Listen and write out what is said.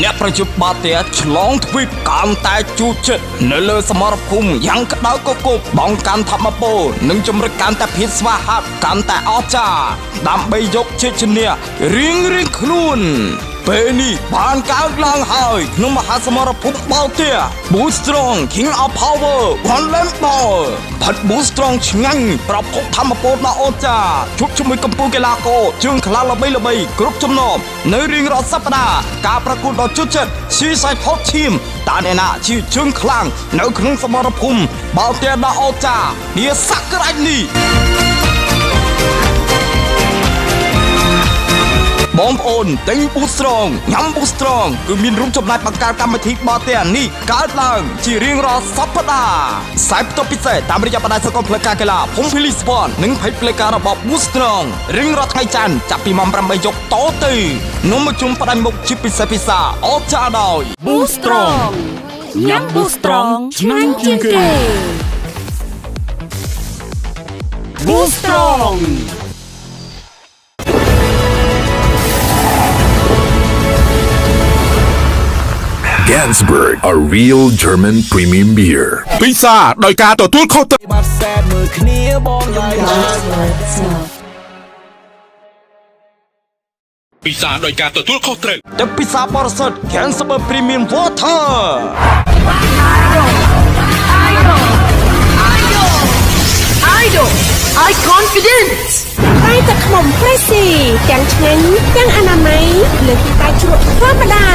អ្នកប្រយុទ្ធបាល់ទះឆ្លងទ្វីបកាន់តែជូរចិត្តនៅលើសមរភូមិយ៉ាងក្តៅគគុកបង្កើនធម្មពលនិងជំរុញកាន់តែភាពស្វាហាប់កាន់តែអស្ចារ្យដើម្បីយកជ័យជំនះរៀងៗខ្លួនពេលនេះបានកើតឡើងហើយក្នុងមហាសមរភូមិបាល់ទះ Boost Strong King of Power One Lamp Ball ផាត់ Boost Strong ឆ្ងាញ់ប្រភពធម្មពលដ៏អូចាជួបជាមួយកម្ពុជាកីឡាករជើងខ្លាំងល្បីៗគ្រប់ចំណោមនៅរៀងរាល់សប្តាហ៍ការប្រកួតដ៏ជឿចិត្ត Seaside Hot Team តើអ្នកណាជាជើងខ្លាំងនៅក្នុងសមរភូមិបាល់ទះដ៏អូចានាសក្តានុពលនេះបងប្អូនទិញ Boost Strong ញ៉ាំ Boost Strong គឺមានរួមចំណែកបង្កើតកម្មវិធីបាល់ទះនេះកើតឡើងជារៀងរាល់សប្តាហ៍ខ្សែផ្ទាល់ពិសេសតាមរយៈបណ្ដាញសង្គមផ្លូវការកីឡាភូមិភាលីស្ព័ននិងផេកផ្លូវការរបស់ Boost Strong រៀងរាល់ថ្ងៃច័ន្ទចាប់ពីម៉ោង 8 យប់តទៅនំមកជុំផ្ដាច់មុខជាពិសេសអស្ចារ្យដោយ Boost Strong ញ៉ាំ Boost Strong ឆ្ងាញ់ជាងគេ Boost Strong Gansberg, a real German premium beer. ពិសាដោយការទទួលខុសត្រូវ បាត់សែតមើលគ្នាបងយាយ ពិសាដោយការទទួលខុសត្រូវ ទឹកពិសាបរិសុទ្ធ Gansberg Premium Water Idol I confidence តែទឹកខ្មុំ Crazy ទាំងឆ្ងាញ់ទាំងអនាម័យលើកតែជ្រក់ធម្មតា